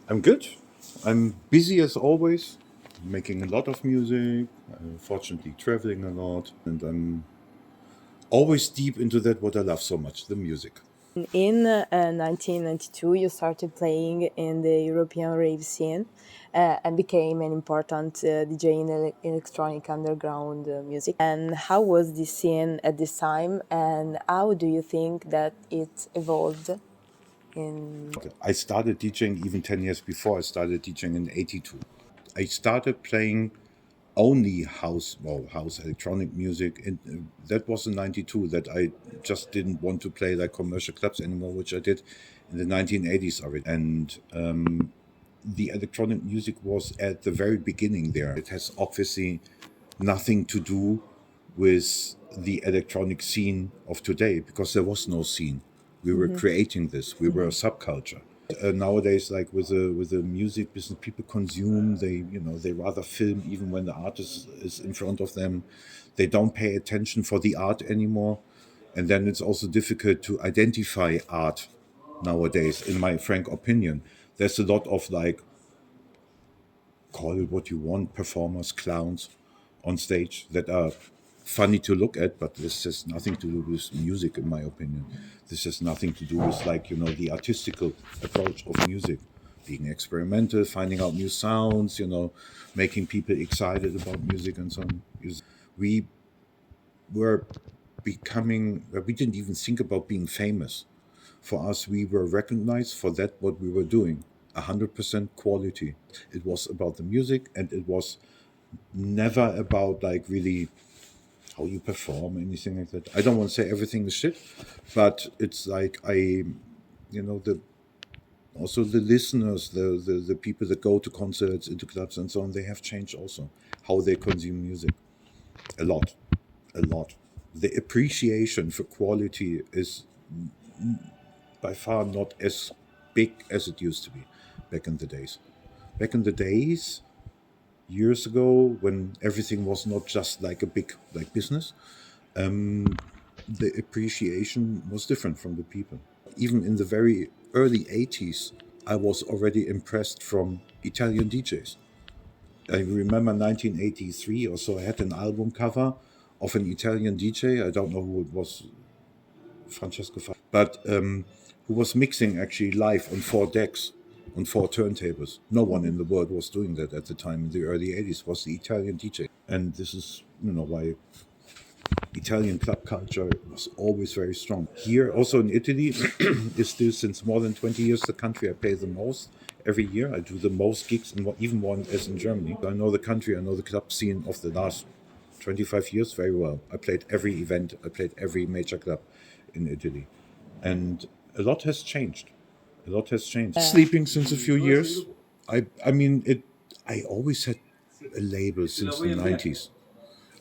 I'm good. I'm busy as always, making a lot of music, fortunately traveling a lot, and I'm always deep into that what I love so much, the music. In 1992, you started playing in the European rave scene and became an important DJ in electronic underground music. And how was this scene at this time, and how do you think that it evolved in? I started DJing even 10 years before I started DJing in 82. I started playing only house electronic music, and that was in 92 that I just didn't want to play like commercial clubs anymore, which I did in the 1980s already. And the electronic music was at the very beginning there. It has obviously nothing to do with the electronic scene of today because there was no scene. We were creating this. We were a subculture. Nowadays, like with the music business, people consume. They rather film even when the artist is in front of them. They don't pay attention for the art anymore, and then it's also difficult to identify art nowadays. In my frank opinion, there's a lot of like, call it what you want, performers, clowns on stage that are funny to look at, but this has nothing to do with music, in my opinion. This has nothing to do with, like, the artistical approach of music, being experimental, finding out new sounds, making people excited about music and so on. We were we didn't even think about being famous. For us, we were recognized for that what we were doing. 100% quality. It was about the music, and it was never about like really how you perform, anything like that. I don't want to say everything is shit, but it's like the also the listeners, the people that go to concerts, into clubs and so on, they have changed also how they consume music. A lot, a lot. The appreciation for quality is by far not as big as it used to be back in the days. Back in the days, years ago, when everything was not just like a big like business, the appreciation was different from the people. Even in the very early 80s, I was already impressed from Italian DJs. I remember 1983 or so, I had an album cover of an Italian DJ. I don't know who it was, Francesco, but who was mixing actually live on four decks, on four turntables. No one in the world was doing that at the time in the early 80s, was the Italian DJ. And this is, why Italian club culture was always very strong. Here, also in Italy, is still since more than 20 years the country I play the most. Every year I do the most gigs, and even more as in Germany. I know the country, I know the club scene of the last 25 years very well. I played every event, I played every major club in Italy. And a lot has changed. A lot has changed. Sleeping since a few years. I mean it. I always had a label since the 90s.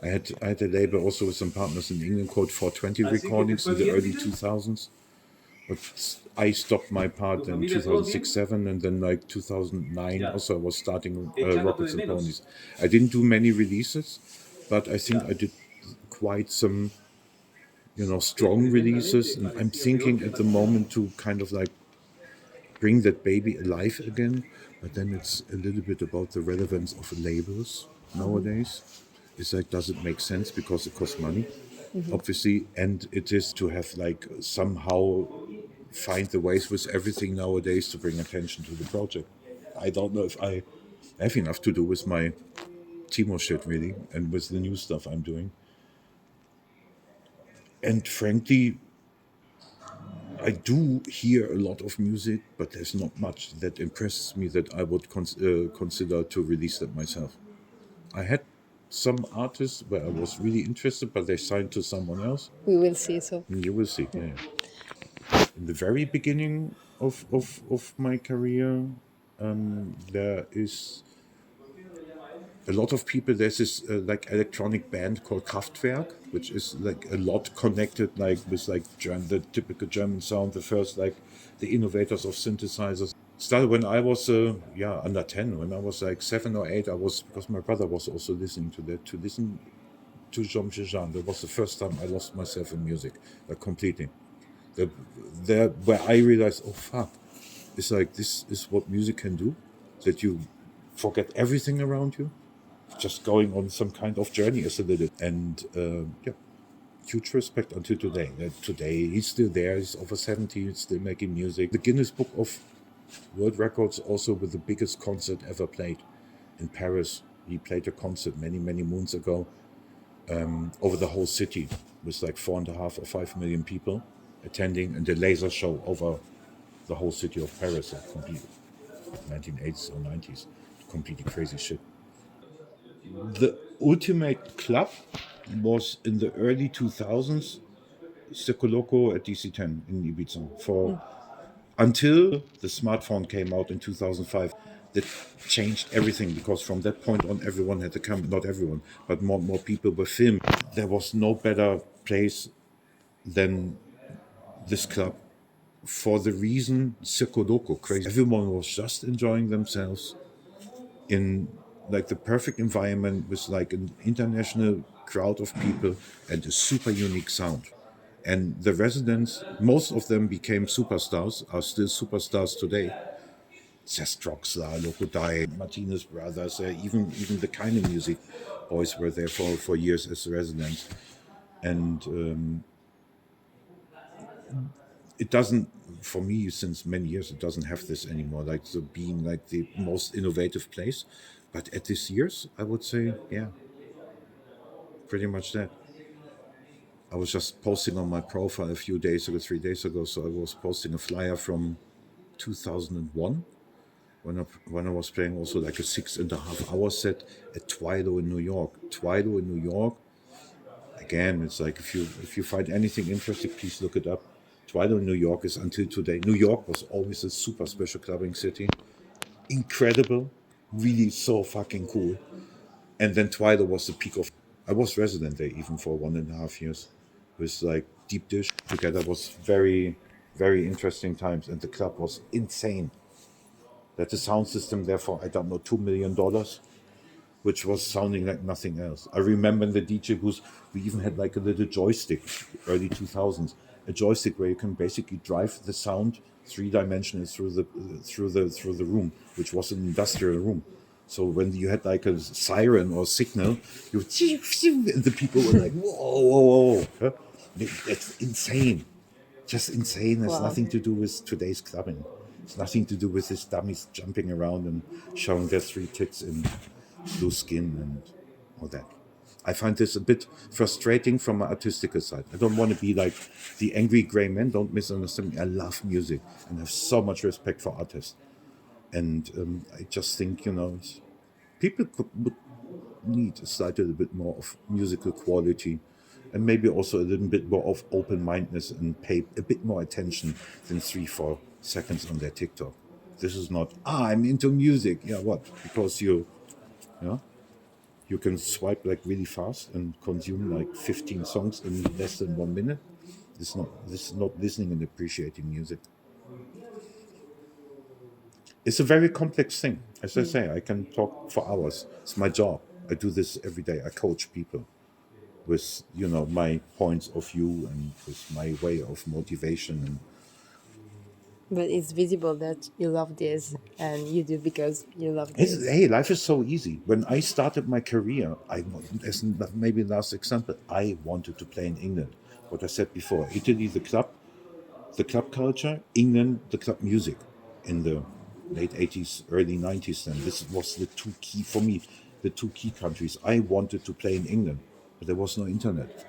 I had a label also with some partners in England called 420 Recordings in the early 2000s. But I stopped my part in 2006-7, and then like 2009 also I was starting Rockets and Ponies. I didn't do many releases, but I think I did quite some strong releases, and I'm thinking at the moment to kind of like bring that baby alive again. But then it's a little bit about the relevance of labels nowadays. It's like, does it make sense because it costs money, obviously, and it is to have like somehow find the ways with everything nowadays to bring attention to the project. I don't know if I have enough to do with my Timo shit really, and with the new stuff I'm doing. And frankly, I do hear a lot of music, but there's not much that impresses me that I would consider to release that myself. I had some artists where I was really interested, but they signed to someone else. We will see. So. You will see. Yeah. In the very beginning of my career, there is a lot of people. There's this like electronic band called Kraftwerk, which is like a lot connected like with like the typical German sound. The first like the innovators of synthesizers started when I was under 10. When I was like 7 or 8, I was, because my brother was also listening to that, to listen to Jean. That was the first time I lost myself in music completely. That there where I realized, oh fuck, It's like this is what music can do, that you forget everything around you, just going on some kind of journey as a little. And yeah, huge respect until today. That today he's still there. He's over 70. He's still making music. The Guinness Book of World Records also with the biggest concert ever played in Paris. He played a concert many moons ago over the whole city with like 4.5 or 5 million people attending, and the laser show over the whole city of Paris. Like complete 1980s or 90s, completely crazy shit. The ultimate club was in the early 2000s, Secoloco at DC-10 in Ibiza for until the smartphone came out in 2005. That changed everything because from that point on, everyone had to come. Not everyone, but more people were filmed. There was no better place than this club for the reason Secoloco crazy. Everyone was just enjoying themselves in like the perfect environment with like an international crowd of people and a super unique sound. And the residents, most of them became superstars, are still superstars today. Just Rockstar, Lokodai, Martinez Brothers, even the kind of music boys were there for years as residents. And it doesn't, for me, since many years, it doesn't have this anymore, like the being like the most innovative place. But at this year's, I would say, yeah, pretty much that. I was just posting on my profile a few days ago, 3 days ago. So I was posting a flyer from 2001 when I was playing also like a 6.5 hour set at Twilo in New York. Twilo in New York. Again, it's like if you find anything interesting, please look it up. Twilo in New York is until today. New York was always a super special clubbing city. Incredible, really so fucking cool. And then Twilo was the peak of. I was resident there even for 1.5 years, with like Deep Dish together. Was very interesting times, and the club was insane. That the sound system there for I don't know $2 million, which was sounding like nothing else. I remember in the DJ booth we even had like a little joystick, early 2000s, a joystick where you can basically drive the sound 3 dimensional through the room, which was an industrial room. So when you had like a siren or signal, you would, and the people were like, whoa. Huh? It's insane. Just insane. It has Wow. nothing to do with today's clubbing. It's nothing to do with these dummies jumping around and showing their 3 tits in blue skin and all that. I find this a bit frustrating from my artistical side. I don't want to be like the angry gray man. Don't misunderstand me. I love music and have so much respect for artists. And I just think, people would need a slightly little bit more of musical quality and maybe also a little bit more of open-mindedness and pay a bit more attention than 3 4 seconds on their TikTok. This is not I'm into music. Yeah, what? Because you you can swipe like really fast and consume like 15 songs in less than 1 minute. This is not listening and appreciating music. It's a very complex thing. As I say, I can talk for hours. It's my job. I do this every day. I coach people with my points of view and with my way of motivation. And But it's visible that you love this and you do because you love it's, this. hey, life is so easy. When I started my career, as maybe last example, I wanted to play in England. What I said before, Italy, the club culture, England, the club music in the late 80s, early 90s. Then this was the two key for me, the two key countries. I wanted to play in England, but there was no internet.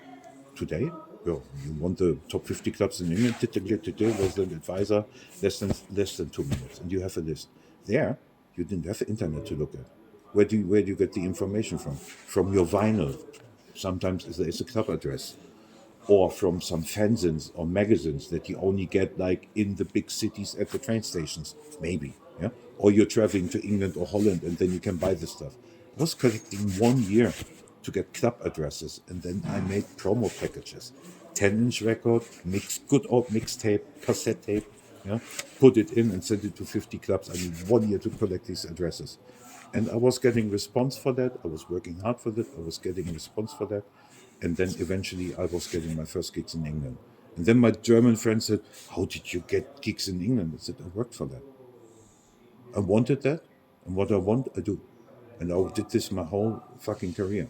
Today, well, you want the top 50 clubs in England, was an advisor, less than 2 minutes, and you have a list. There, you didn't have internet to look at. Where do you get the information from? From your vinyl. Sometimes there is a club address, or from some fanzines or magazines that you only get like in the big cities at the train stations, maybe. Yeah, or you're traveling to England or Holland and then you can buy the stuff. I was collecting 1 year to get club addresses, and then I made promo packages, 10-inch record, good old mixtape, cassette tape. Yeah, put it in and sent it to 50 clubs. I need 1 year to collect these addresses. And I was getting response for that. I was working hard for that. I was getting response for that. And then eventually I was getting my first gigs in England. And then my German friend said, how did you get gigs in England? I said, I worked for that. I wanted that, and what I want, I do. And I did this my whole fucking career.